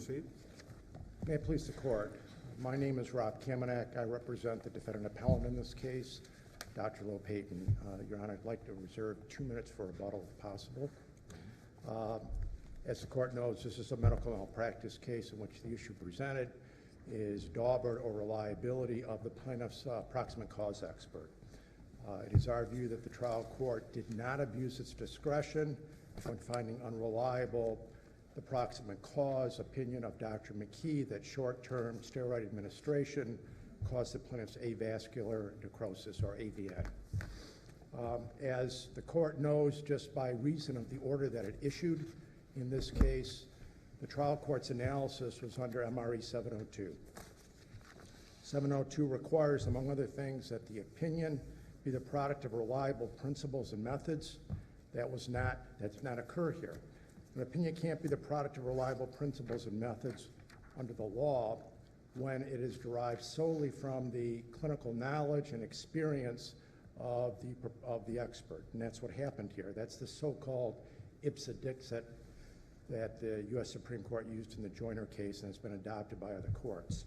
proceed. May it please the court. My name is Rob Kamenak. I represent the defendant appellant in this case, Dr. Lopatin. Your Honor, I'd like to reserve 2 minutes for rebuttal if possible. As the court knows, this is a medical malpractice case in which the issue presented is dauber or reliability of the plaintiff's proximate cause expert. It is our view that the trial court did not abuse its discretion when finding unreliable the proximate cause opinion of Dr. McKee that short-term steroid administration caused the plaintiff's avascular necrosis, or AVN. As the court knows, just by reason of the order that it issued in this case, the trial court's analysis was under MRE 702. 702 requires, among other things, that the opinion be the product of reliable principles and methods. That did not occur here. An opinion can't be the product of reliable principles and methods under the law when it is derived solely from the clinical knowledge and experience of the expert, and that's what happened here. That's the so-called ipsa dixit that the U.S. Supreme Court used in the Joyner case and has been adopted by other courts.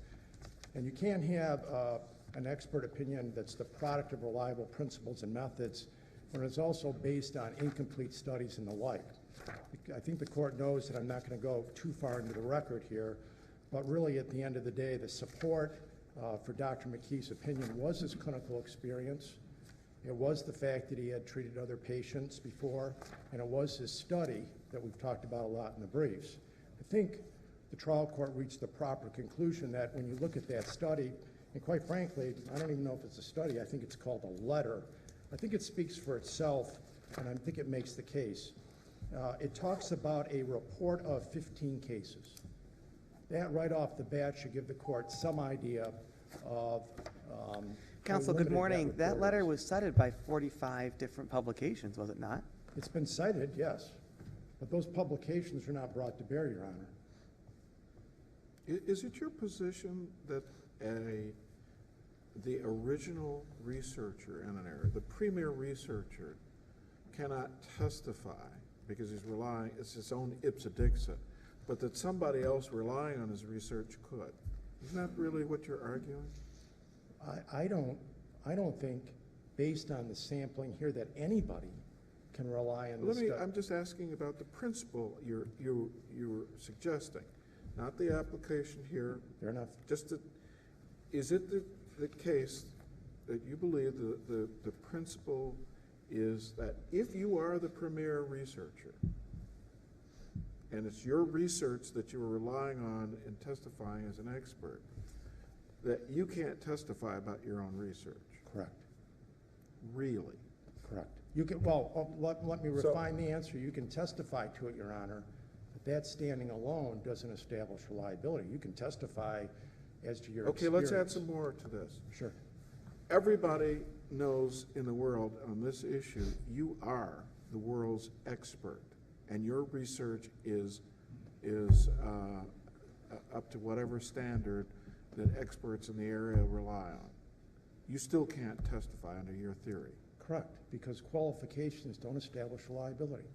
And you can't have an expert opinion that's the product of reliable principles and methods when it's also based on incomplete studies and the like. I think the court knows that I'm not going to go too far into the record here, but really at the end of the day, the support for Dr. McKee's opinion was his clinical experience. It was the fact that he had treated other patients before, and it was his study that we've talked about a lot in the briefs. I think the trial court reached the proper conclusion that when you look at that study, and quite frankly, I don't even know if it's a study, I think it's called a letter. I think it speaks for itself, and I think it makes the case. It talks about a report of 15 cases. That right off the bat should give the court some idea of Counsel, good morning. That letter was cited by 45 different publications, was it not? It's been cited, yes. But those publications are not brought to bear, Your Honor. Is it your position that the original researcher in an area, the premier researcher, cannot testify because he's relying, it's his own ipsa dixit, but that somebody else relying on his research could? Isn't that really what you're arguing? I don't think, based on the sampling here, that anybody can rely on this. I'm just asking about the principle you're suggesting, not the application here. Fair enough. Is it the case that you believe the principle is that if you are the premier researcher, and it's your research that you are relying on in testifying as an expert, that you can't testify about your own research? Correct. Really? Correct. You can, well, let me refine the answer. You can testify to it, Your Honor, but that standing alone doesn't establish reliability. You can testify as to your experience. Okay, let's add some more to this. Sure. Everybody knows in the world on this issue, you are the world's expert, and your research is up to whatever standard that experts in the area rely on. You still can't testify under your theory. Correct, because qualifications don't establish reliability.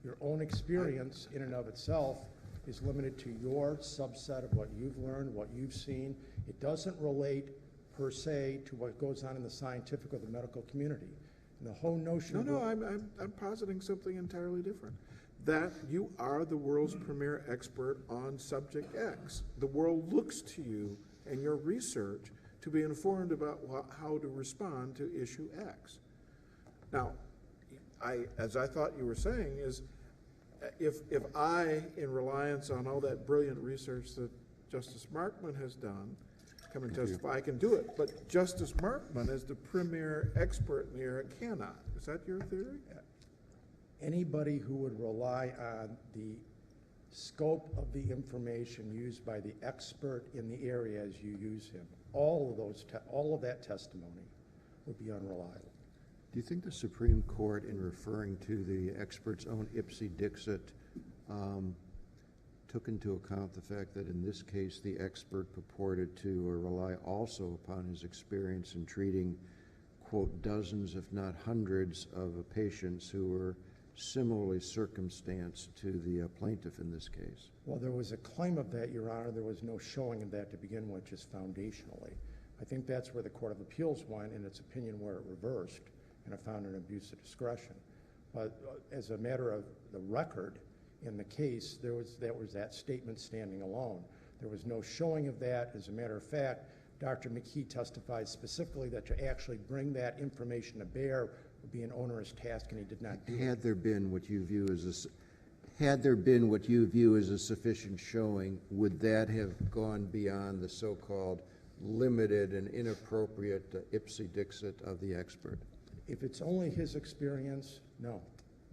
Your own experience in and of itself is limited to your subset of what you've learned, what you've seen. It doesn't relate per se to what goes on in the scientific or the medical community. And the whole notion I'm positing something entirely different. That you are the world's premier expert on subject X. The world looks to you and your research to be informed about how to respond to issue X. Now, as I thought you were saying, is if I, in reliance on all that brilliant research that Justice Markman has done, come and testify, I can do it. But Justice Markman, as the premier expert in the area, cannot. Is that your theory? Anybody who would rely on the scope of the information used by the expert in the area as you use him, all of that testimony would be unreliable. Do you think the Supreme Court, in referring to the expert's own ipsa dixit, took into account the fact that in this case the expert purported to rely also upon his experience in treating, quote, dozens if not hundreds of patients who were similarly circumstanced to the plaintiff in this case? Well, there was a claim of that, Your Honor. There was no showing of that to begin with, just foundationally. I think that's where the Court of Appeals went in its opinion, where it reversed and it found an abuse of discretion. But as a matter of the record in the case, there was that statement standing alone. There was no showing of that. As a matter of fact, Dr. McKee testified specifically that to actually bring that information to bear would be an onerous task, and he did not do it. Had there been what you view as a sufficient showing, would that have gone beyond the so-called limited and inappropriate ipsy-dixit of the expert? If it's only his experience, no.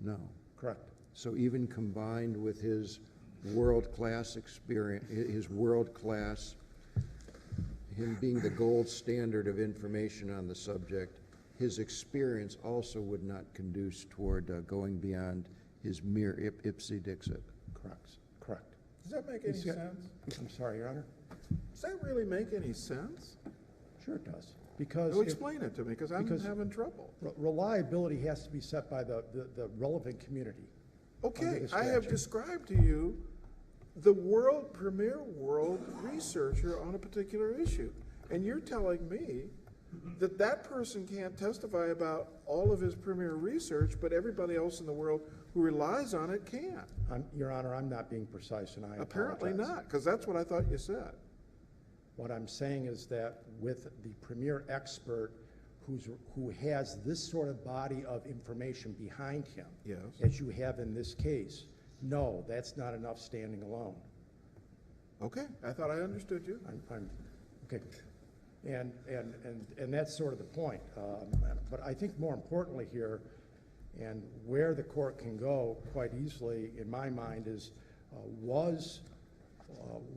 No. Correct. So even combined with his world-class experience, his world-class, him being the gold standard of information on the subject, his experience also would not conduce toward going beyond his mere ipsy-dixit. Correct. Correct. Does that make any sense? I'm sorry, Your Honor. Does that really make any sense? Sure it does. Because No, explain it to me, because I'm because- having trouble. reliability has to be set by the relevant community. Under Okay, the I have statute. described to you the premier world researcher on a particular issue. And you're telling me that that person can't testify about all of his premier research, but everybody else in the world who relies on it can. Your Honor, I'm not being precise, and I Apparently apologize. not, because that's what I thought you said. What I'm saying is that with the premier expert who has this sort of body of information behind him, Yes. as you have in this case, no, that's not enough standing alone. Okay, I thought I understood you. Okay. And that's sort of the point. But I think more importantly here, and where the court can go quite easily, in my mind, is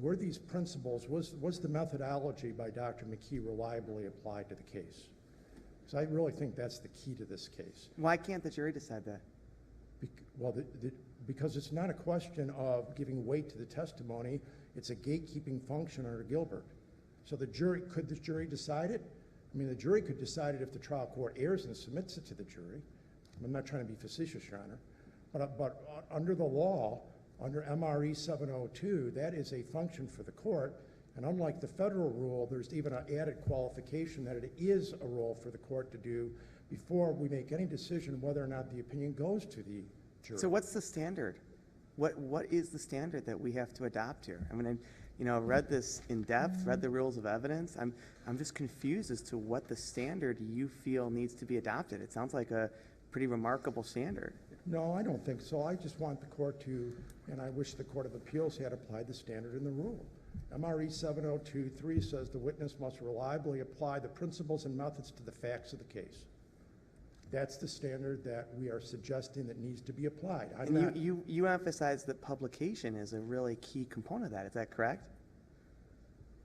were these principles, was the methodology by Dr. McKee reliably applied to the case? Because I really think that's the key to this case. Why can't the jury decide that? Because it's not a question of giving weight to the testimony, it's a gatekeeping function under Gilbert. So could the jury decide it? I mean, the jury could decide it if the trial court errs and submits it to the jury. I'm not trying to be facetious, Your Honor. But under the law, under MRE 702, that is a function for the court. And unlike the federal rule, there's even an added qualification that it is a role for the court to do before we make any decision whether or not the opinion goes to the jury. So what's the standard? What is the standard that we have to adopt here? I mean, I've read this in depth, read the rules of evidence. I'm just confused as to what the standard you feel needs to be adopted. It sounds like a pretty remarkable standard. No, I don't think so. I just want the court to, and I wish the Court of Appeals had applied the standard in the rule. MRE 702.3 says the witness must reliably apply the principles and methods to the facts of the case. That's the standard that we are suggesting that needs to be applied. And you emphasize that publication is a really key component of that. Is that correct?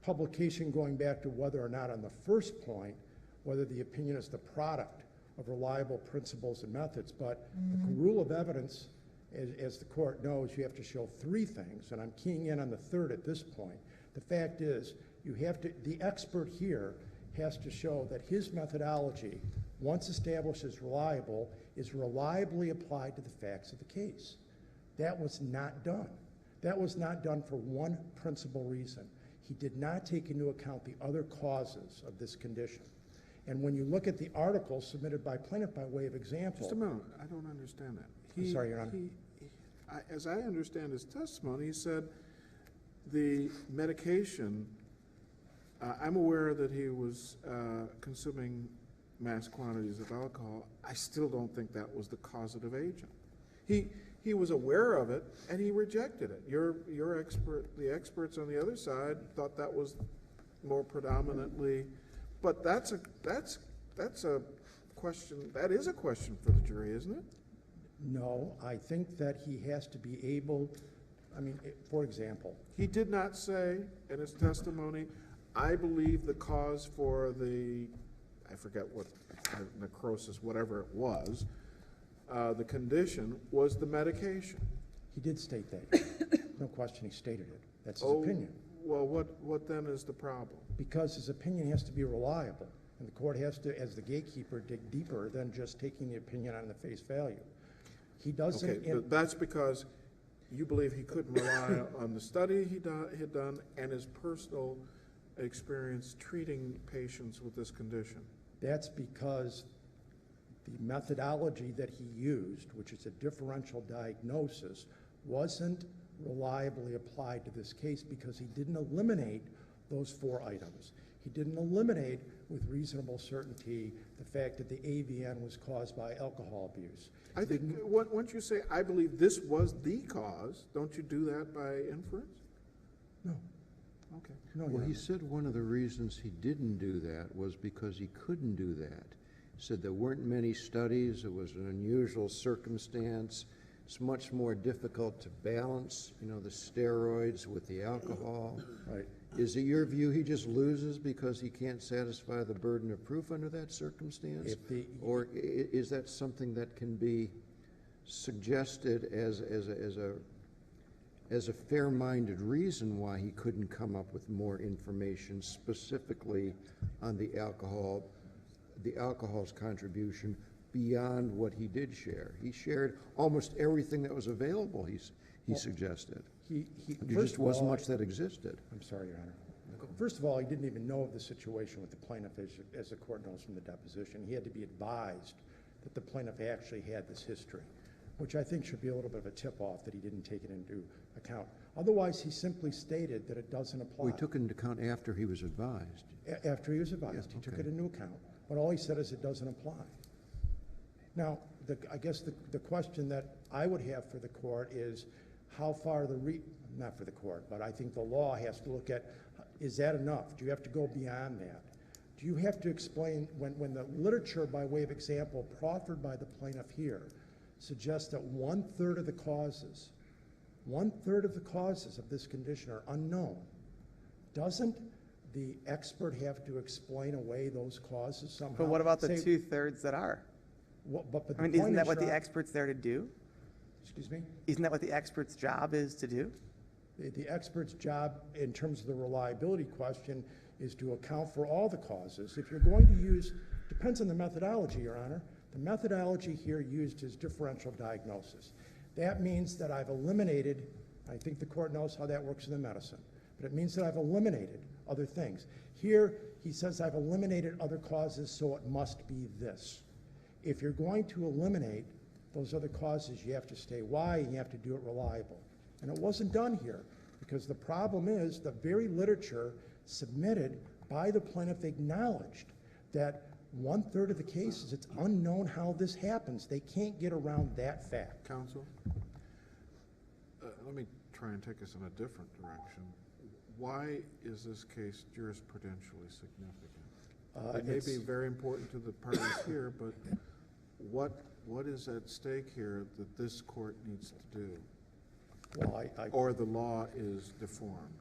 Publication, going back to whether or not on the first point, whether the opinion is the product of reliable principles and methods. But the rule of evidence, as the court knows, you have to show three things, and I'm keying in on the third at this point. The fact is, the expert here has to show that his methodology, once established as reliable, is reliably applied to the facts of the case. That was not done. That was not done for one principal reason. He did not take into account the other causes of this condition. And when you look at the article submitted by plaintiff by way of example. Just a moment, I don't understand that. I'm sorry, Your Honor. As I understand his testimony, he said the medication, I'm aware that he was consuming mass quantities of alcohol. I still don't think that was the causative agent. He was aware of it, and he rejected it. Your expert, the experts on the other side, thought that was more predominantly, but that's a question. That is a question for the jury, isn't it? No, I think that he has to be able, for example. He did not say in his testimony, I believe the cause for the, I forget what, necrosis, whatever it was, the condition was the medication. He did state that. No question, he stated it. That's his opinion. Well, what then is the problem? Because his opinion has to be reliable, and the court has to, as the gatekeeper, dig deeper than just taking the opinion on the face value. He doesn't. Okay, but that's because you believe he couldn't rely on the study he had done and his personal experience treating patients with this condition. That's because the methodology that he used, which is a differential diagnosis, wasn't reliably applied to this case because he didn't eliminate those 4 items. He didn't eliminate with reasonable certainty the fact that the AVN was caused by alcohol abuse. I think, once you say, I believe this was the cause, don't you do that by inference? No. Okay. No, Well, Your he Honor. said one of the reasons he didn't do that was because he couldn't do that. He said there weren't many studies, it was an unusual circumstance, it's much more difficult to balance, the steroids with the alcohol. Right. Is it your view he just loses because he can't satisfy the burden of proof under that circumstance? Or is that something that can be suggested as a fair-minded reason why he couldn't come up with more information specifically on the alcohol's contribution beyond what he did share? He shared almost everything that was available, he suggested. There just wasn't much that existed. I'm sorry, Your Honor. First of all, he didn't even know of the situation with the plaintiff, as the court knows from the deposition. He had to be advised that the plaintiff actually had this history, which I think should be a little bit of a tip-off that he didn't take it into account. Otherwise, he simply stated that it doesn't apply. We took it into account after he was advised. After he was advised, he took it into account. But all he said is it doesn't apply. Now, I guess the question that I would have for the court is how far not for the court, but I think the law has to look at, is that enough? Do you have to go beyond that? Do you have to explain, when the literature, by way of example, proffered by the plaintiff here, suggests that 1/3 of the causes, 1/3 of the causes of this condition are unknown, doesn't the expert have to explain away those causes somehow? But what about the 2/3 that are? But I mean, isn't that what the expert's there to do? Excuse me? Isn't that what the expert's job is to do? The expert's job, in terms of the reliability question, is to account for all the causes. If you're going to use, depends on the methodology, Your Honor. The methodology here used is differential diagnosis. That means that I've eliminated, I think the court knows how that works in the medicine, but it means that I've eliminated other things. Here, he says I've eliminated other causes, so it must be this. If you're going to eliminate those other causes, you have to stay why, and you have to do it reliable. And it wasn't done here, because the problem is the very literature submitted by the plaintiff acknowledged that 1/3 of the cases, it's unknown how this happens. They can't get around that fact. Counsel, let me try and take us in a different direction. Why is this case jurisprudentially significant? It may be very important to the parties here, but what is at stake here that this court needs to do? Well, Or the law is deformed?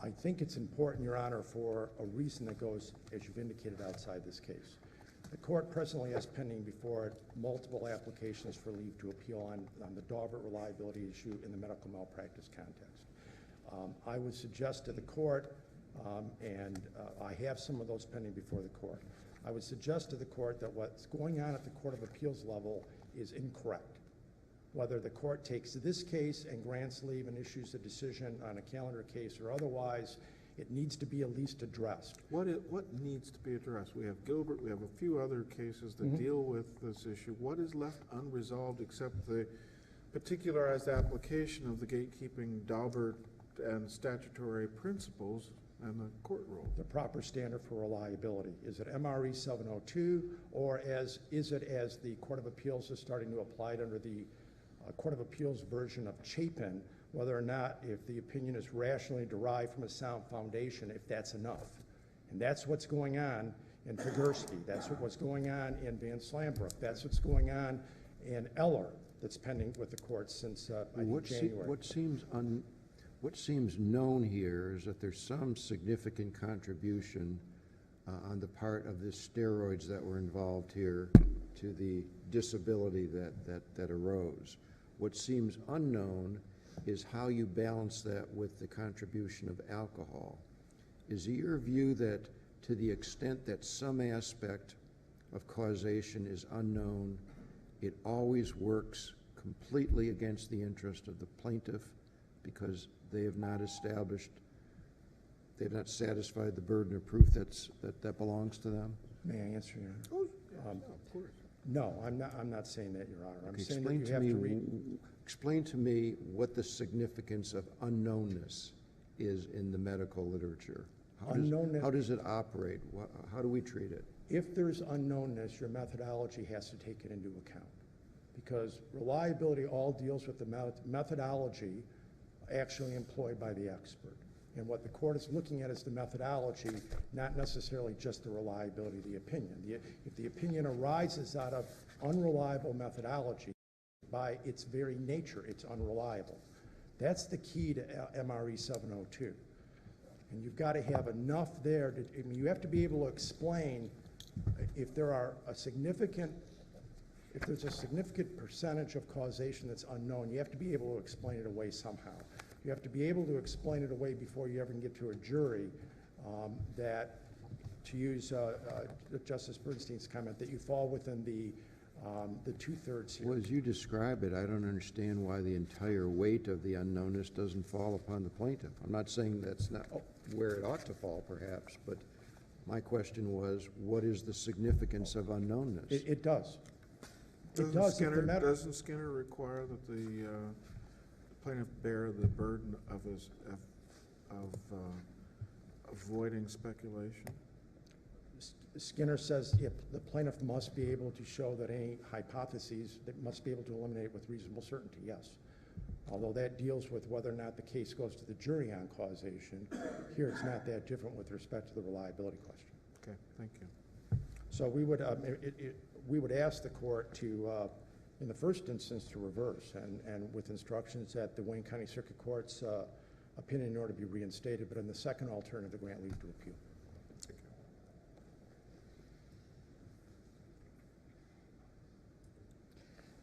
I think it's important, Your Honor, for a reason that goes, as you've indicated, outside this case. The court presently has pending before it multiple applications for leave to appeal on the Daubert reliability issue in the medical malpractice context. I would suggest to the court, and I have some of those pending before the court, I would suggest to the court that what's going on at the Court of Appeals level is incorrect. Whether the court takes this case and grants leave and issues a decision on a calendar case or otherwise, it needs to be at least addressed. What needs to be addressed? We have Gilbert, we have a few other cases that deal with this issue. What is left unresolved except the particularized application of the gatekeeping Daubert and statutory principles and the court rule? The proper standard for reliability. Is it MRE 702, or is it as the Court of Appeals is starting to apply it under the Court of Appeals version of Chapin, whether or not, if the opinion is rationally derived from a sound foundation, if that's enough. And that's what's going on in Pogursky. That's what's going on in Van Slambrook. That's what's going on in Eller that's pending with the court since I think January. What seems known here is that there's some significant contribution on the part of the steroids that were involved here to the disability that arose. What seems unknown is how you balance that with the contribution of alcohol. Is it your view that to the extent that some aspect of causation is unknown, it always works completely against the interest of the plaintiff because they have not established, they've not satisfied the burden of proof that belongs to them? May I answer your? Oh, yeah, of course. No, I'm not saying that, Your Honor. I'm Okay, saying that you have to read. explain to me what the significance of unknownness is in the medical literature. Unknownness- How does it operate? How do we treat it? If there's unknownness, your methodology has to take it into account. Because reliability all deals with the methodology actually employed by the expert. And what the court is looking at is the methodology, not necessarily just the reliability of the opinion. If the opinion arises out of unreliable methodology, by its very nature, it's unreliable. That's the key to MRE 702. And you've got to have enough there to, I mean, you have to be able to explain if there's a significant percentage of causation that's unknown, you have to be able to explain it away somehow. You have to be able to explain it away before you ever can get to a jury that, to use Justice Bernstein's comment, that you fall within the two-thirds here. Well, as you describe it, I don't understand why the entire weight of the unknownness doesn't fall upon the plaintiff. I'm not saying that's not where it ought to fall, perhaps, but my question was, what is the significance of unknownness? It does. It Doesn't does. Doesn't Skinner require that the plaintiff bear the burden of avoiding speculation? Skinner says the plaintiff must be able to show that any hypotheses, that must be able to eliminate with reasonable certainty, yes. Although that deals with whether or not the case goes to the jury on causation, here it's not that different with respect to the reliability question. Okay, thank you. So we would ask the court to, in the first instance, to reverse, and with instructions that the Wayne County Circuit Court's opinion in order to be reinstated, but in the second alternative, to grant leave to appeal.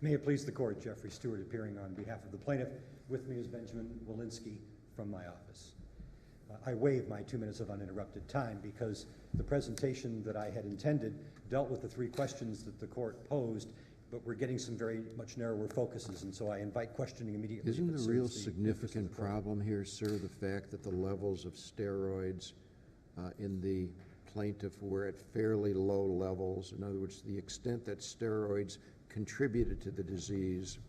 May it please the court, Jeffrey Stewart appearing on behalf of the plaintiff. With me is Benjamin Walensky from my office. I waive my 2 minutes of uninterrupted time because the presentation that I had intended dealt with the three questions that the court posed, but we're getting some very much narrower focuses, and so I invite questioning immediately. Isn't the real significant problem here, sir, the fact that the levels of steroids in the plaintiff were at fairly low levels? In other words, the extent that steroids contributed to the disease,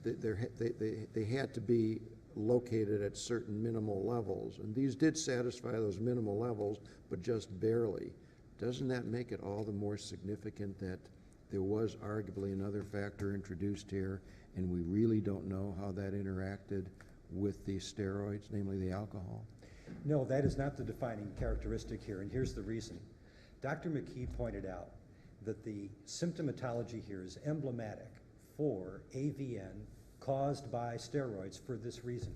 they had to be located at certain minimal levels, and these did satisfy those minimal levels, but just barely. Doesn't that make it all the more significant that there was arguably another factor introduced here, and we really don't know how that interacted with the steroids, namely the alcohol? No, that is not the defining characteristic here, and here's the reason. Dr. McKee pointed out that the symptomatology here is emblematic for AVN caused by steroids for this reason.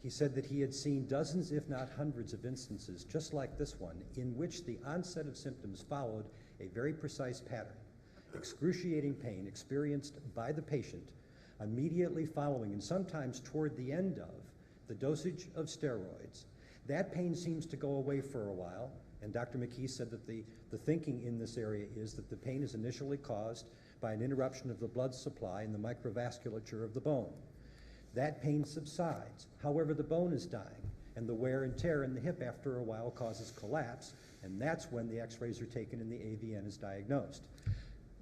He said that he had seen dozens, if not hundreds, of instances just like this one in which the onset of symptoms followed a very precise pattern. Excruciating pain experienced by the patient immediately following, and sometimes toward the end of, the dosage of steroids. That pain seems to go away for a while, and Dr. McKee said that the thinking in this area is that the pain is initially caused by an interruption of the blood supply in the microvasculature of the bone. That pain subsides. However, the bone is dying, and the wear and tear in the hip after a while causes collapse, and that's when the x-rays are taken and the AVN is diagnosed.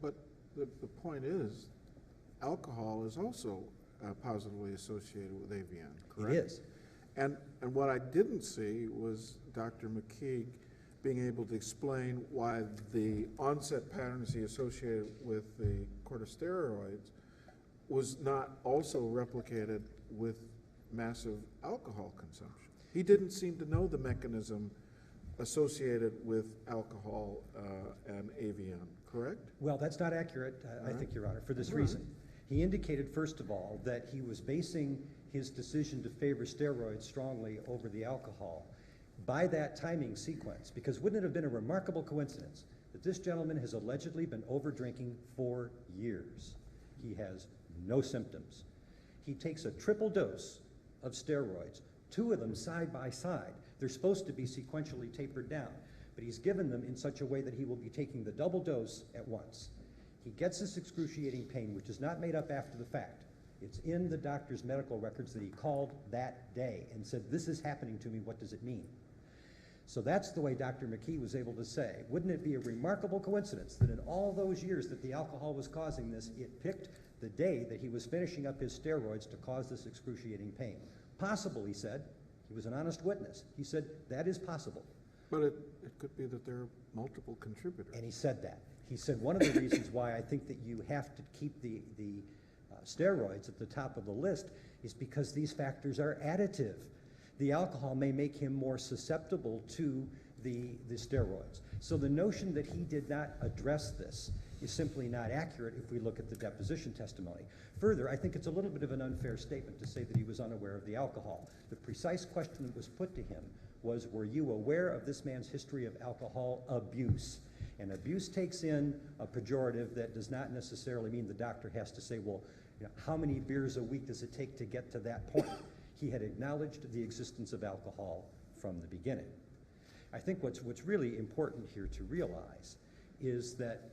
But the point is, alcohol is also positively associated with AVN, correct? It is. And what I didn't see was Dr. McKeague being able to explain why the onset patterns he associated with the corticosteroids was not also replicated with massive alcohol consumption. He didn't seem to know the mechanism associated with alcohol and AVN, correct? Well, that's not accurate, I think, Your Honor, for this reason. He indicated, first of all, that he was basing his decision to favor steroids strongly over the alcohol by that timing sequence, because wouldn't it have been a remarkable coincidence that this gentleman has allegedly been over drinking for years? He has no symptoms. He takes a triple dose of steroids, two of them side by side. They're supposed to be sequentially tapered down, but he's given them in such a way that he will be taking the double dose at once. He gets this excruciating pain, which is not made up after the fact. It's in the doctor's medical records that he called that day and said, this is happening to me, what does it mean? So that's the way Dr. McKee was able to say, wouldn't it be a remarkable coincidence that in all those years that the alcohol was causing this, it picked the day that he was finishing up his steroids to cause this excruciating pain? Possible, he said. He was an honest witness. He said, that is possible. But it could be that there are multiple contributors. And he said that. He said one of the reasons why I think that you have to keep the steroids at the top of the list is because these factors are additive. The alcohol may make him more susceptible to the steroids. So the notion that he did not address this is simply not accurate if we look at the deposition testimony. Further, I think it's a little bit of an unfair statement to say that he was unaware of the alcohol. The precise question that was put to him was, were you aware of this man's history of alcohol abuse? And abuse takes in a pejorative that does not necessarily mean the doctor has to say, well, how many beers a week does it take to get to that point? He had acknowledged the existence of alcohol from the beginning. I think what's really important here to realize is that,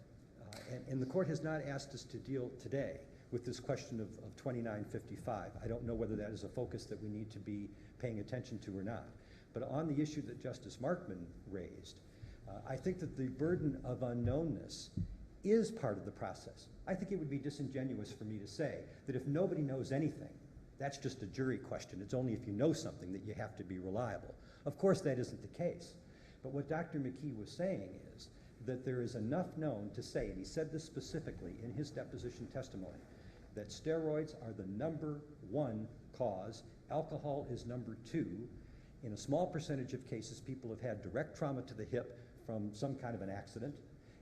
and the court has not asked us to deal today with this question of 2955. I don't know whether that is a focus that we need to be paying attention to or not. But on the issue that Justice Markman raised, I think that the burden of unknownness is part of the process. I think it would be disingenuous for me to say that if nobody knows anything, that's just a jury question. It's only if you know something that you have to be reliable. Of course, that isn't the case. But what Dr. McKee was saying is that there is enough known to say, and he said this specifically in his deposition testimony, that steroids are the #1 cause, alcohol is #2. In a small percentage of cases, people have had direct trauma to the hip from some kind of an accident,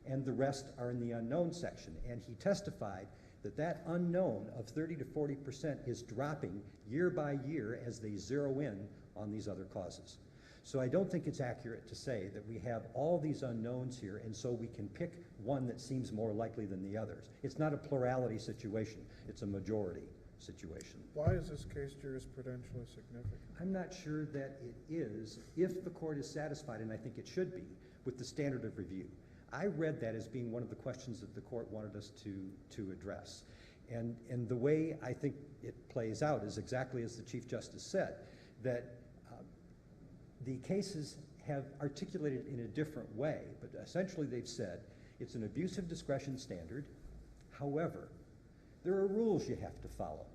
and the rest are in the unknown section. And he testified that that unknown of 30 to 40% is dropping year by year as they zero in on these other causes. So I don't think it's accurate to say that we have all these unknowns here and so we can pick one that seems more likely than the others. It's not a plurality situation, it's a majority situation. Why is this case jurisprudentially significant? I'm not sure that it is if the court is satisfied, and I think it should be, with the standard of review. I read that as being one of the questions that the court wanted us to address. And the way I think it plays out is exactly as the Chief Justice said, that the cases have articulated in a different way, but essentially they've said it's an abuse of discretion standard. However, there are rules you have to follow.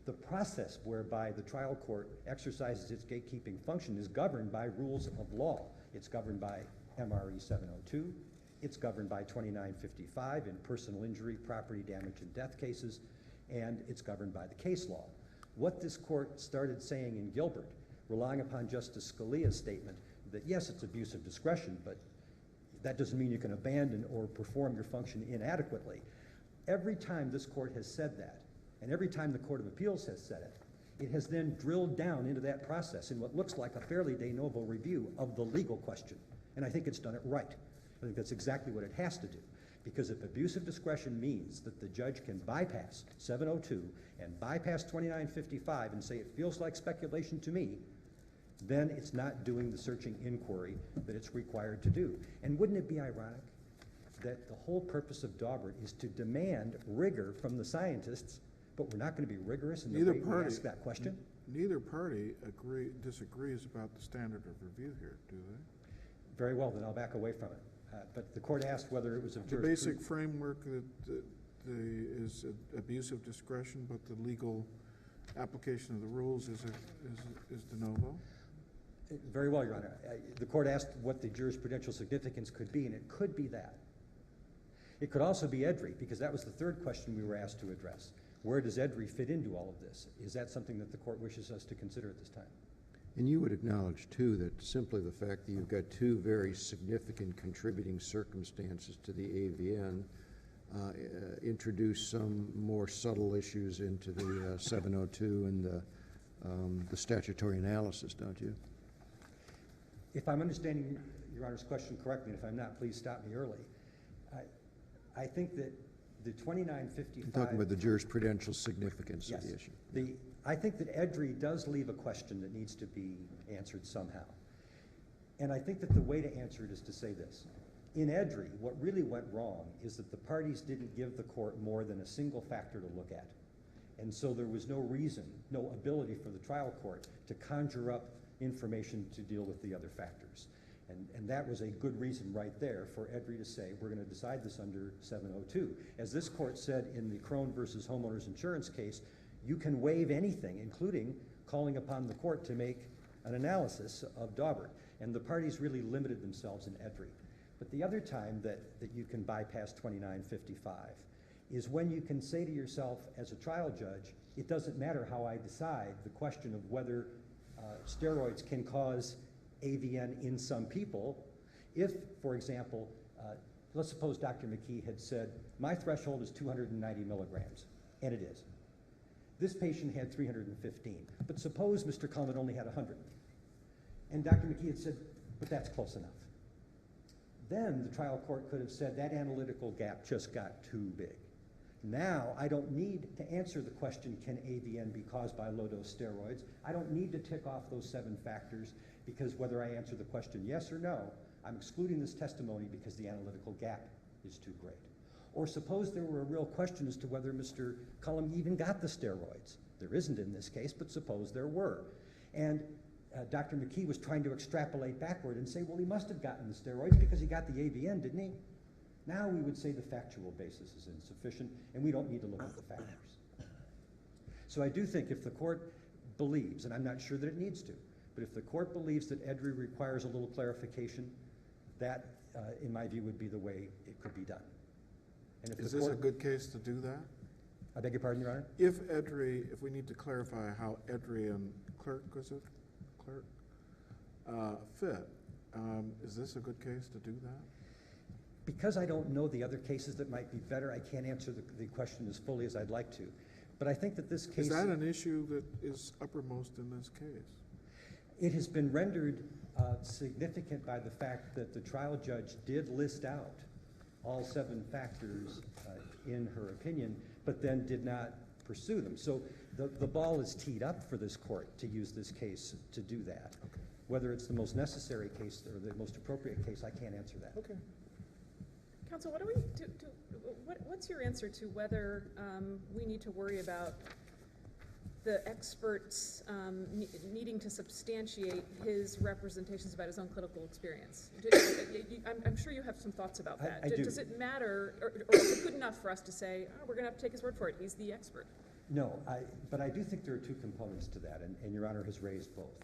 The process whereby the trial court exercises its gatekeeping function is governed by rules of law. It's governed by MRE 702. It's governed by 2955 in personal injury, property damage, and death cases, and it's governed by the case law. What this court started saying in Gilbert, relying upon Justice Scalia's statement that yes, it's abuse of discretion, but that doesn't mean you can abandon or perform your function inadequately. Every time this court has said that, and every time the Court of Appeals has said it, it has then drilled down into that process in what looks like a fairly de novo review of the legal question. And I think it's done it right. I think that's exactly what it has to do. Because if abuse of discretion means that the judge can bypass 702 and bypass 2955 and say it feels like speculation to me, then it's not doing the searching inquiry that it's required to do. And wouldn't it be ironic that the whole purpose of Daubert is to demand rigor from the scientists, but we're not going to be rigorous in the way we ask that question? Neither party disagrees about the standard of review here, do they? Very well, then I'll back away from it. But the court asked whether it was of The jurisprudence. basic framework that is abuse of discretion, but the legal application of the rules is de novo? Very well, Your Honor. The court asked what the jurisprudential significance could be, and it could be that. It could also be EDRI, because that was the third question we were asked to address. Where does EDRI fit into all of this? Is that something that the court wishes us to consider at this time? And you would acknowledge, too, that simply the fact that you've got two very significant contributing circumstances to the AVN introduce some more subtle issues into the 702 and the statutory analysis, don't you? If I'm understanding Your Honor's question correctly, and if I'm not, please stop me early. I think that the 2955... You're talking about the jurisprudential significance of the issue. I think that EDRI does leave a question that needs to be answered somehow. And I think that the way to answer it is to say this. In Edry, what really went wrong is that the parties didn't give the court more than a single factor to look at. And so there was no reason, no ability for the trial court to conjure up information to deal with the other factors. And that was a good reason right there for Edry to say, we're going to decide this under 702. As this court said in the Crone versus Homeowners Insurance case, you can waive anything, including calling upon the court to make an analysis of Daubert. And the parties really limited themselves in Edry. But the other time that you can bypass 2955 is when you can say to yourself as a trial judge, it doesn't matter how I decide the question of whether steroids can cause AVN in some people. If, for example, let's suppose Dr. McKee had said, my threshold is 290 milligrams, and it is. This patient had 315, but suppose Mr. Cullum only had 100. And Dr. McKee had said, but that's close enough. Then the trial court could have said that analytical gap just got too big. Now I don't need to answer the question, can AVN be caused by low-dose steroids? I don't need to tick off those 7 factors because whether I answer the question yes or no, I'm excluding this testimony because the analytical gap is too great. Or suppose there were a real question as to whether Mr. Cullum even got the steroids. There isn't in this case, but suppose there were. And Dr. McKee was trying to extrapolate backward and say, well, he must have gotten the steroids because he got the AVN, didn't he? Now we would say the factual basis is insufficient, and we don't need to look at the factors. So I do think if the court believes, and I'm not sure that it needs to, but if the court believes that Edry requires a little clarification, that, in my view, would be the way it could be done. And if Is the this court, a good case to do that? I beg your pardon, Your Honor? If we need to clarify how Edry and Clerk fit, is this a good case to do that? Because I don't know the other cases that might be better, I can't answer the question as fully as I'd like to. But I think that this case... Is that an issue that is uppermost in this case? It has been rendered significant by the fact that the trial judge did list out all 7 factors in her opinion, but then did not pursue them. So the ball is teed up for this court to use this case to do that. Okay. Whether it's the most necessary case or the most appropriate case, I can't answer that. Okay. Counsel, what do we do? What's your answer to whether we need to worry about the experts needing to substantiate his representations about his own clinical experience? I'm sure you have some thoughts about that. I do. Does it matter, or is it good enough for us to say, oh, we're going to have to take his word for it, he's the expert? No, but I do think there are 2 components to that, and Your Honor has raised both.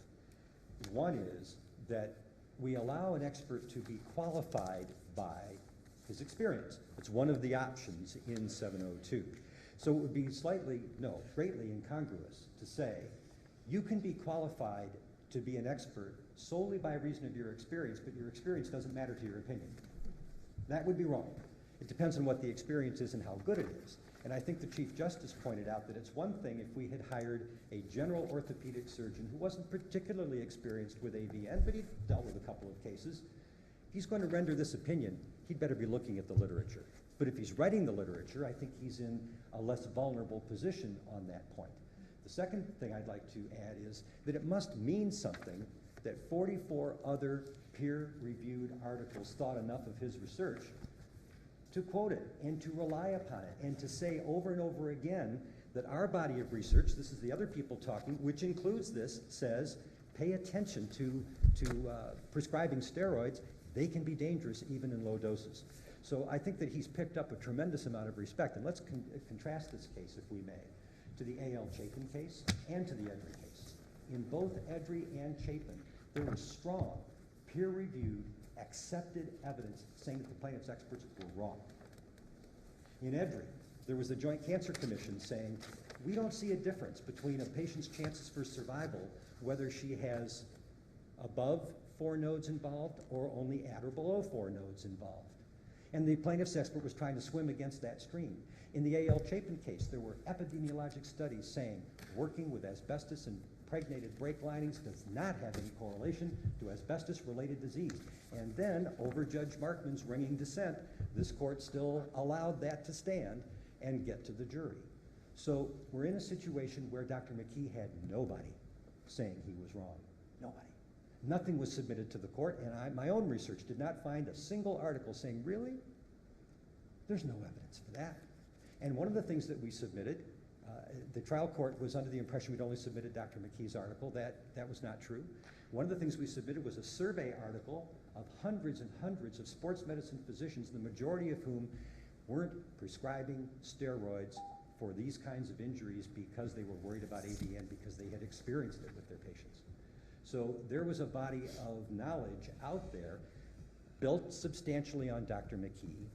One is that we allow an expert to be qualified by his experience. It's one of the options in 702. So it would be greatly incongruous to say, you can be qualified to be an expert solely by reason of your experience, but your experience doesn't matter to your opinion. That would be wrong. It depends on what the experience is and how good it is. And I think the Chief Justice pointed out that it's one thing if we had hired a general orthopedic surgeon who wasn't particularly experienced with AVN, but he'd dealt with a couple of cases. If he's going to render this opinion, he'd better be looking at the literature. But if he's writing the literature, I think he's in a less vulnerable position on that point. The second thing I'd like to add is that it must mean something that 44 other peer-reviewed articles thought enough of his research to quote it and to rely upon it and to say over and over again that our body of research, this is the other people talking, which includes this, says pay attention to prescribing steroids. They can be dangerous even in low doses. So I think that he's picked up a tremendous amount of respect. And let's contrast this case, if we may, to the A.L. Chapin case and to the Edry case. In both Edry and Chapin, there was strong, peer-reviewed, accepted evidence saying that the plaintiff's experts were wrong. In Edry, there was the Joint Cancer Commission saying, we don't see a difference between a patient's chances for survival whether she has above 4 nodes involved or only at or below 4 nodes involved. And the plaintiff's expert was trying to swim against that stream. In the A.L. Chapin case, there were epidemiologic studies saying working with asbestos and impregnated brake linings does not have any correlation to asbestos-related disease. And then, over Judge Markman's ringing dissent, this court still allowed that to stand and get to the jury. So we're in a situation where Dr. McKee had nobody saying he was wrong. Nobody. Nothing was submitted to the court, and my own research did not find a single article saying, really? There's no evidence for that. And one of the things that we submitted, the trial court was under the impression we'd only submitted Dr. McKee's article. That was not true. One of the things we submitted was a survey article of hundreds and hundreds of sports medicine physicians, the majority of whom weren't prescribing steroids for these kinds of injuries because they were worried about AVN, because they had experienced it with their patients. So there was a body of knowledge out there built substantially on Dr. McKee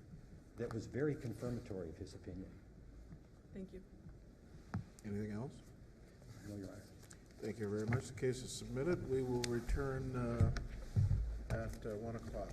that was very confirmatory of his opinion. Thank you. Anything else? No, Your Honor. Thank you very much. The case is submitted. We will return at 1 o'clock.